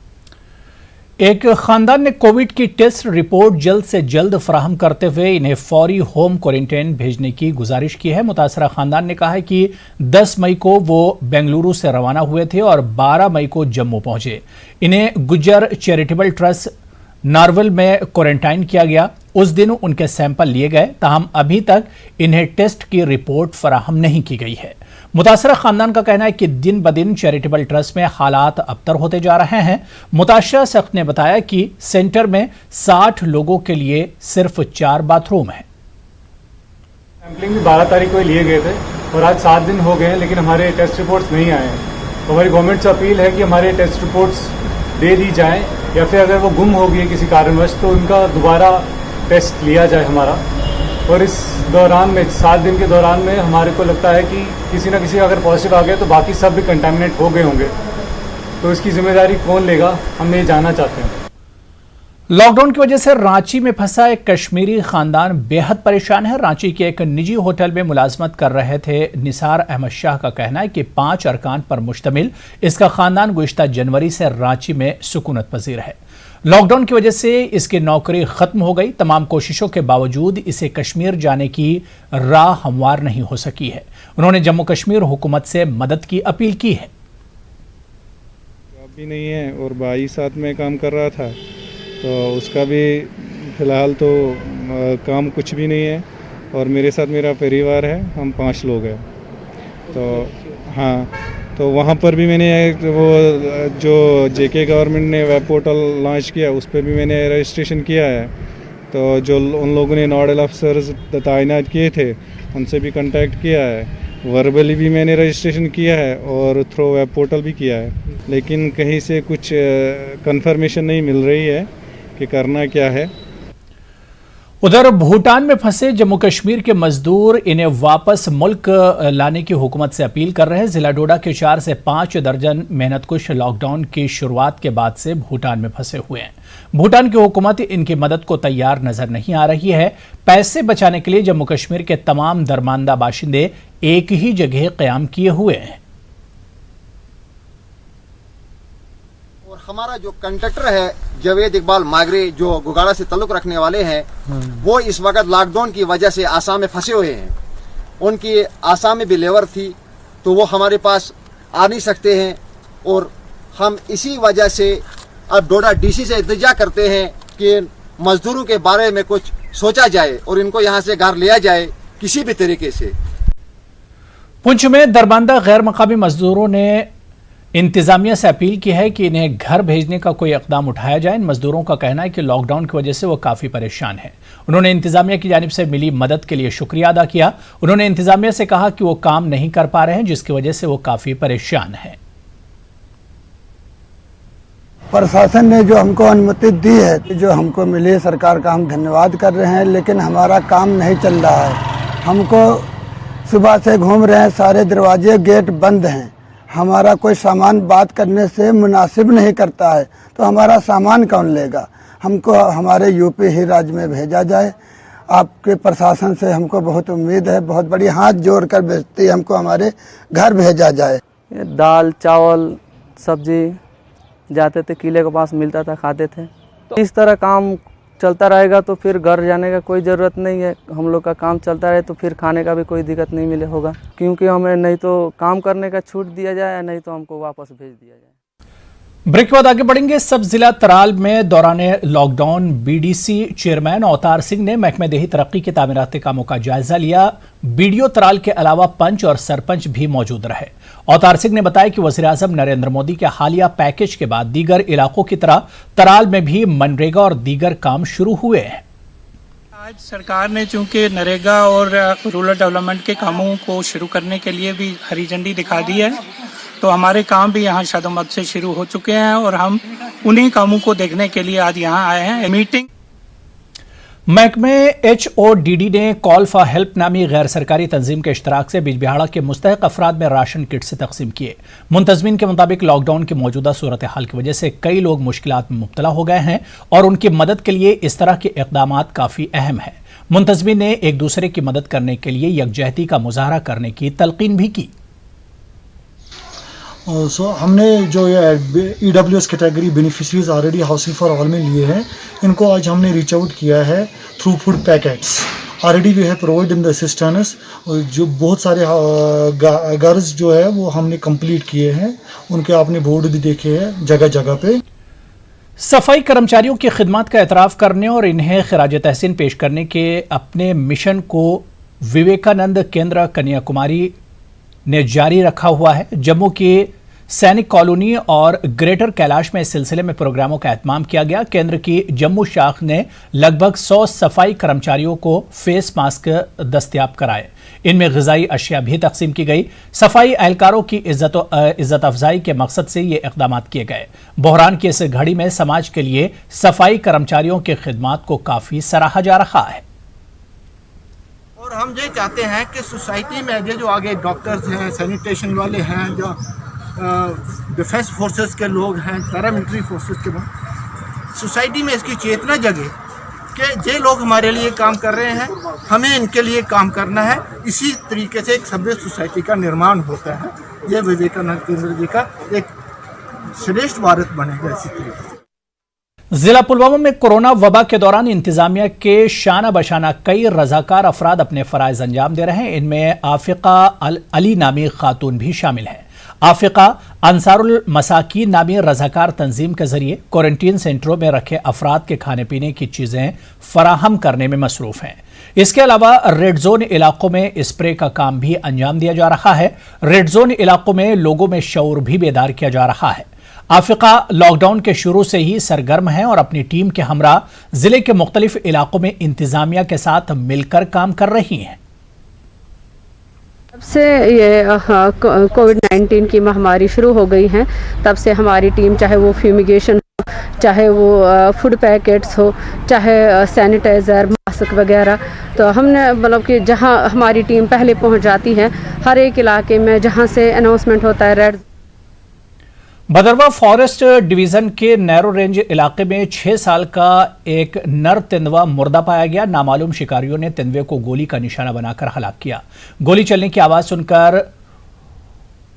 एक खानदान ने कोविड की टेस्ट रिपोर्ट जल्द से जल्द फराहम करते हुए इन्हें फौरी होम क्वारंटाइन भेजने की गुजारिश की है। मुतासरा खानदान ने कहा है कि 10 मई को वो बेंगलुरु से रवाना हुए थे और 12 मई को जम्मू पहुंचे। इन्हें गुज्जर चैरिटेबल ट्रस्ट नारवल में क्वारंटाइन किया गया। उस दिन उनके सैंपल लिए गए, ताहम अभी तक इन्हें टेस्ट की रिपोर्ट फराहम नहीं की गई है। मुतासरा खानदान का कहना है कि दिन ब दिन चैरिटेबल ट्रस्ट में हालात अबतर होते जा रहे हैं। मुताशरा शख्स ने बताया कि सेंटर में 60 लोगों के लिए सिर्फ 4 बाथरूम हैं। सैंपलिंग 12 तारीख को लिए गए थे और आज 7 दिन हो गए हैं, लेकिन हमारे टेस्ट रिपोर्ट्स नहीं आए हैं। तो हमारी गवर्नमेंट से अपील है कि हमारे टेस्ट रिपोर्ट्स दे दी जाएं, या फिर अगर वो गुम हो गई किसी कारणवश तो उनका दोबारा टेस्ट लिया जाए हमारा। और इस दौरान में 7 दिन के दौरान में हमारे को लगता है कि किसी न किसी अगर पॉजिटिव आ गए तो बाकी सब भी कंटामिनेट हो गए होंगे, तो इसकी जिम्मेदारी कौन लेगा, हम ये जानना चाहते हैं। लॉकडाउन की वजह से रांची में फंसा एक कश्मीरी खानदान बेहद परेशान है। रांची के एक निजी होटल में मुलाजमत कर रहे थे निसार अहमद शाह का कहना है कि 5 अरकान पर मुश्तमिल इसका खानदान गुज़िश्ता जनवरी से रांची में सुकूनत पजीर है। लॉकडाउन की वजह से इसकी नौकरी खत्म हो गई। तमाम कोशिशों के बावजूद इसे कश्मीर जाने की राह हमवार नहीं हो सकी है। उन्होंने जम्मू कश्मीर हुकूमत से मदद की अपील की है। भी नहीं है और भाई साथ में काम कर रहा था, तो उसका भी फ़िलहाल तो काम कुछ भी नहीं है, और मेरे साथ मेरा परिवार है, हम 5 लोग हैं। तो हाँ, तो वहाँ पर भी मैंने वो जो जेके गवर्नमेंट ने वेब पोर्टल लॉन्च किया उस पर भी मैंने रजिस्ट्रेशन किया है। तो जो उन लोगों ने नोडल अफसर्स तैनात किए थे उनसे भी कांटेक्ट किया है, वर्बली भी मैंने रजिस्ट्रेशन किया है और थ्रू वेब पोर्टल भी किया है, लेकिन कहीं से कुछ कंफर्मेशन नहीं मिल रही है कि करना क्या है। उधर भूटान में फंसे जम्मू कश्मीर के मजदूर इन्हें वापस मुल्क लाने की हुकूमत से अपील कर रहे हैं। जिला डोडा के 4 से 5 दर्जन मेहनतकुश लॉकडाउन की शुरुआत के बाद से भूटान में फंसे हुए हैं। भूटान की हुकूमत इनकी मदद को तैयार नजर नहीं आ रही है। पैसे बचाने के लिए जम्मू कश्मीर के तमाम दरमानदा बाशिंदे एक ही जगह क़याम किए हुए हैं। हमारा जो कंडक्टर है जावेद इकबाल मागरे, जो गुगाड़ा से ताल्लुक रखने वाले हैं, वो इस वक्त लॉकडाउन की वजह से आसाम में फंसे हुए हैं। उनकी आसाम में भी लेबर थी, तो वो हमारे पास आ नहीं सकते हैं, और हम इसी वजह से अब डोडा डीसी से इल्तिजा करते हैं कि मजदूरों के बारे में कुछ सोचा जाए और इनको यहाँ से घर लिया जाए किसी भी तरीके से। पुंछ में दरमानदा गैर मकामी मजदूरों ने इंतजामिया से अपील की है कि इन्हें घर भेजने का कोई इकदाम उठाया जाए। इन मजदूरों का कहना है कि लॉकडाउन की वजह से वो काफ़ी परेशान हैं। उन्होंने इंतजामिया की जानिब से मिली मदद के लिए शुक्रिया अदा किया। उन्होंने इंतजामिया से कहा कि वो काम नहीं कर पा रहे हैं, जिसकी वजह से वो काफ़ी परेशान हैं। प्रशासन ने जो हमको अनुमति दी है, जो हमको मिली है, सरकार का हम धन्यवाद कर रहे हैं, लेकिन हमारा काम नहीं चल रहा है। हमको सुबह से घूम रहे हैं, सारे दरवाजे गेट बंद हैं। हमारा कोई सामान बात करने से मुनासिब नहीं करता है, तो हमारा सामान कौन लेगा। हमको हमारे यूपी ही राज्य में भेजा जाए। आपके प्रशासन से हमको बहुत उम्मीद है, बहुत बड़ी हाथ जोड़ कर बेनती है, हमको हमारे घर भेजा जाए। दाल चावल सब्जी जाते थे, किले के पास मिलता था, खाते थे। तो इस तरह काम चलता रहेगा तो फिर घर जाने का कोई ज़रूरत नहीं है। हम लोग का काम चलता रहे तो फिर खाने का भी कोई दिक्कत नहीं मिले होगा, क्योंकि हमें नहीं तो काम करने का छूट दिया जाए, नहीं तो हमको वापस भेज दिया जाए। ब्रेक के बाद आगे बढ़ेंगे। सब जिला तराल में दौरान lockdown BDC chairman Avtar Singh ने महकमे देही तरक्की के तामीराती कामों का जायजा लिया। बीडीओ तराल के अलावा पंच और सरपंच भी मौजूद रहे। अवतार सिंह ने बताया कि वज़ीर-ए-आज़म नरेंद्र मोदी के हालिया पैकेज के बाद दीगर इलाकों की तरह तराल में भी मनरेगा और दीगर काम शुरू हुए हैं। आज सरकार ने चूंकि नरेगा और रूरल डेवलपमेंट के कामों को शुरू करने के लिए भी हरी झंडी दिखा दी है, तो हमारे काम भी यहाँ शादोमत से शुरू हो चुके हैं और हम उन्हीं कामों को देखने के लिए आज यहाँ आए हैं। मीटिंग महकमे HODD ने कॉल फॉर हेल्प नामी गैर सरकारी तंजीम के इश्तराक से बिजबिहाड़ा के मुस्तहिक अफराद में राशन किट से तकसीम किए। मुंतजमीन के मुताबिक लॉकडाउन की मौजूदा सूरत हाल की वजह से कई लोग मुश्किलात में मुब्तला हो गए हैं और उनकी मदद के लिए इस तरह के इक़दामात काफ़ी अहम है। मुंतजमीन ने एक दूसरे की मदद करने के लिए यकजहती का मुजाहरा करने की तलकीन भी की। हमने जो EWS category beneficiaries already housing for all में लिए हैं, इनको आज हमने रीच आउट किया है through food packets. Already we have provide in the cisterns, जो बहुत सारे गर्ल्स जो है वो हमने कंप्लीट किए हैं, उनके आपने बोर्ड भी देखे हैं जगह जगह पे। सफाई कर्मचारियों की खिदमत का एतराफ़ करने और इन्हें खिराज तहसीन पेश करने के अपने मिशन को विवेकानंद केंद्र कन्याकुमारी ने जारी रखा हुआ है। जम्मू की सैनिक कॉलोनी और ग्रेटर कैलाश में इस सिलसिले में प्रोग्रामों का एहतमाम किया गया। केंद्र की जम्मू शाख ने लगभग 100 सफाई कर्मचारियों को फेस मास्क दस्तयाब कराए। इनमें ग़िज़ाई अशिया भी तकसीम की गई। सफाई एहलकारों की इज्जत अफजाई के मकसद से ये इक़दाम किए गए। बहरान की इस घड़ी में समाज के लिए सफाई कर्मचारियों की खिदमत को काफ़ी सराहा जा रहा है। और हम ये चाहते हैं कि सोसाइटी में ये जो आगे डॉक्टर्स हैं, सैनिटेशन वाले हैं, जो डिफेंस फोर्सेस के लोग हैं, पैरामिलिट्री फोर्सेस के लोग, सोसाइटी में इसकी चेतना जगे कि ये लोग हमारे लिए काम कर रहे हैं, हमें इनके लिए काम करना है। इसी तरीके से एक सभ्य सोसाइटी का निर्माण होता है। ये विवेकानंद केंद्र जी का एक श्रेष्ठ भारत बनेगा इसी तरीके से। जिला पुलवामा में कोरोना वबा के दौरान इंतजामिया के शाना बशाना कई रजाकार अफराद अपने फराइज अंजाम दे रहे हैं। इनमें आफिका अली नामी खातून भी शामिल हैं। आफिका अंसारुल मसाकीन नामी रजाकार तंजीम के जरिए क्वारंटीन सेंटरों में रखे अफराद के खाने पीने की चीजें फराहम करने में मसरूफ हैं। इसके अलावा रेड जोन इलाकों में स्प्रे का काम भी अंजाम दिया जा रहा है। रेड जोन इलाकों में लोगों में शऊर भी बेदार किया जा रहा है। आफिका लॉकडाउन के शुरू से ही सरगर्म है और अपनी टीम के हमरा जिले के मुख्तलिफ इलाकों में इंतजामिया के साथ मिलकर काम कर रही हैं। तब से ये कोविड-19 की महामारी शुरू हो गई है, तब से हमारी टीम, चाहे वो फ्यूमिगेशन हो, चाहे वो फूड पैकेट्स हो, चाहे सैनिटाइज़र, मास्क वगैरह, तो हमने मतलब कि जहां हमारी टीम पहले पहुंच जाती है, हर एक इलाके में जहां से अनाउंसमेंट होता है रेड। भदरवा फॉरेस्ट डिवीजन के नैरो रेंज इलाके में 6 साल का एक नर तेंदुआ मुर्दा पाया गया। नामालूम शिकारियों ने तेंदुए को गोली का निशाना बनाकर हलाक किया। गोली चलने की आवाज सुनकर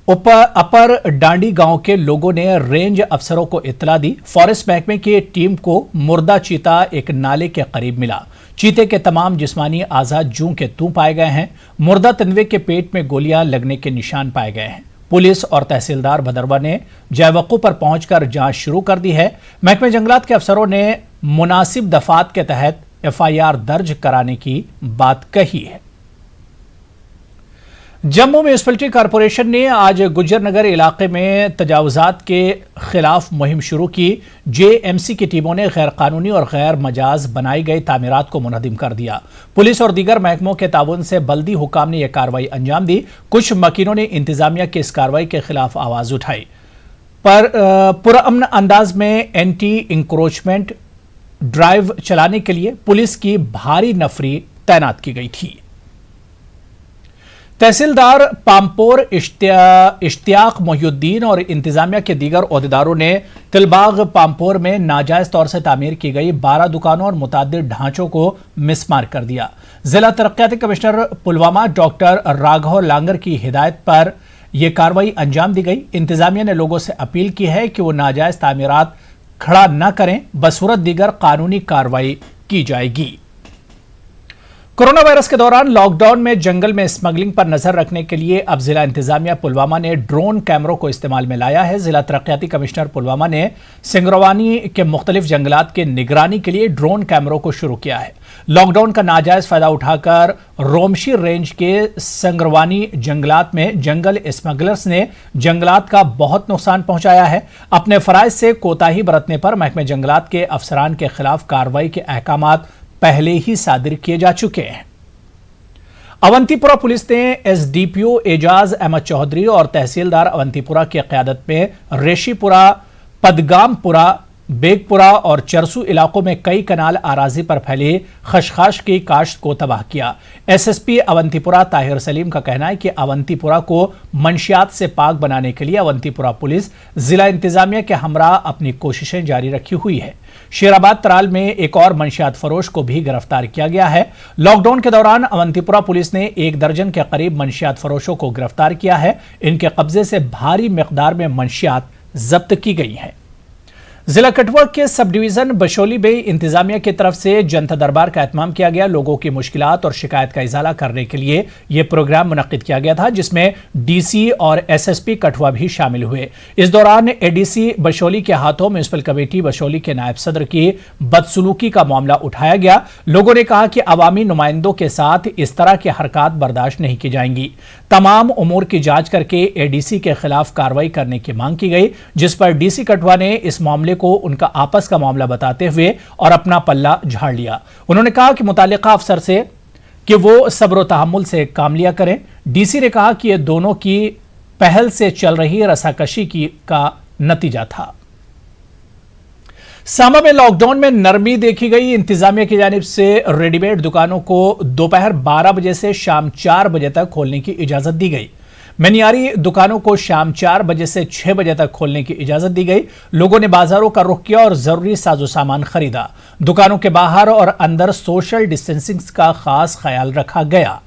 अपर डांडी गांव के लोगों ने रेंज अफसरों को इत्तला दी। फॉरेस्ट महकमे की टीम को मुर्दा चीता एक नाले के करीब मिला। चीते के तमाम जिस्मानी आजाद जूं के तू पाए गए हैं। मुर्दा तेंदुए के पेट में गोलियां लगने के निशान पाए गए हैं। पुलिस और तहसीलदार भदरवा ने जयवक्कू पर पहुंचकर जांच शुरू कर दी है। महकमे जंगलात के अफसरों ने मुनासिब दफात के तहत FIR दर्ज कराने की बात कही है। जम्मू म्यूनिसिपैलिटी कॉरपोरेशन ने आज गुज्जर नगर इलाके में तजावुजात के खिलाफ मुहिम शुरू की। JMC की टीमों ने गैर कानूनी और गैर मजाज बनाई गई तामीरात को मुनहदिम कर दिया। पुलिस और दीगर महकमों के ताउन से बल्दी हुकाम ने यह कार्रवाई अंजाम दी। कुछ मकीनों ने इंतजामिया की इस कार्रवाई के खिलाफ आवाज उठाई, पर पुरअमन अंदाज में एंटी इंक्रोचमेंट ड्राइव चलाने के लिए पुलिस की भारी नफरी तैनात की गई थी। तहसीलदार पामपोर इश्तियाक मोहिउद्दीन और इंतजामिया के दीगर ओहदेदारों ने तिलबाग पामपोर में नाजायज तौर से तामीर की गई 12 दुकानों और मुतादिद ढांचों को मिसमार कर दिया। जिला तरक्याती कमिश्नर पुलवामा डॉक्टर राघव लांगर की हिदायत पर यह कार्रवाई अंजाम दी गई। इंतजामिया ने लोगों से अपील की है कि वो नाजायज तामीरात खड़ा न करें, बसूरत दीगर कानूनी कार्रवाई की जाएगी। कोरोना वायरस के दौरान लॉकडाउन में जंगल में स्मगलिंग पर नजर रखने के लिए अब जिला इंतजामिया पुलवामा ने ड्रोन कैमरों को इस्तेमाल में लाया है। जिला तरक्याती कमिश्नर पुलवामा ने सिंगरवानी के मुख्तलिफ जंगलात के निगरानी के लिए ड्रोन कैमरों को शुरू किया है। लॉकडाउन का नाजायज फायदा उठाकर रोमशी रेंज के संगरवानी जंगलात में जंगल स्मगलर्स ने जंगलात का बहुत नुकसान पहुंचाया है। अपने फराइज से कोताही बरतने पर महकमे जंगलात के अफसरान के खिलाफ कार्रवाई के अहकामात पहले ही सादिर किए जा चुके हैं। अवंतीपुरा पुलिस ने SDPO एजाज अहमद चौधरी और तहसीलदार अवंतीपुरा की क़यादत में रेशीपुरा, पदगामपुरा, बेगपुरा और चरसू इलाकों में कई कनाल आराजी पर फैले खशखाश की काश्त को तबाह किया। SSP अवंतीपुरा ताहिर सलीम का कहना है कि अवंतीपुरा को मंशियात से पाक बनाने के लिए अवंतीपुरा पुलिस जिला इंतजामिया के हमरा अपनी कोशिशें जारी रखी हुई है। शेराबाद तराल में एक और मंशियात फरोश को भी गिरफ्तार किया गया है। लॉकडाउन के दौरान अवंतीपुरा पुलिस ने 1 दर्जन के करीब मंशियात फरोशों को गिरफ्तार किया है। इनके कब्जे से भारी मिकदार में मंशियात जब्त की गई हैं। जिला कठुआ के सब डिवीजन बशोली में इंतजामिया की तरफ से जनता दरबार का एहतमाम किया गया। लोगों की मुश्किलात और शिकायत का इजाला करने के लिए यह प्रोग्राम मुनक्किद किया गया था, जिसमें DC और SSP कठुआ भी शामिल हुए। इस दौरान ADC बशोली के हाथों म्यूनिसिपल कमेटी बशोली के नायब सदर की बदसलूकी का मामला उठाया गया। लोगों ने कहा कि अवामी नुमाइंदों के साथ इस तरह की हरकत बर्दाश्त नहीं की जाएंगी। तमाम उमूर की जांच करके ADC के खिलाफ कार्रवाई करने की मांग की गई, जिस पर DC कठुआ ने इस मामले को उनका आपस का मामला बताते हुए और अपना पल्ला झाड़ लिया। उन्होंने कहा कि मुतालिका अफसर से कि वो सब्र तहम्मुल से काम लिया करें। DC ने कहा कि यह दोनों की पहल से चल रही रसाकशी का नतीजा था। सामा में लॉकडाउन में नरमी देखी गई। इंतजामिया की जानिब से रेडीमेड दुकानों को दोपहर 12 बजे से शाम 4 बजे तक खोलने की इजाजत दी गई। मनियारी दुकानों को शाम 4 बजे से 6 बजे तक खोलने की इजाजत दी गई। लोगों ने बाजारों का रुख किया और जरूरी साजो सामान खरीदा। दुकानों के बाहर और अंदर सोशल डिस्टेंसिंग का खास ख्याल रखा गया।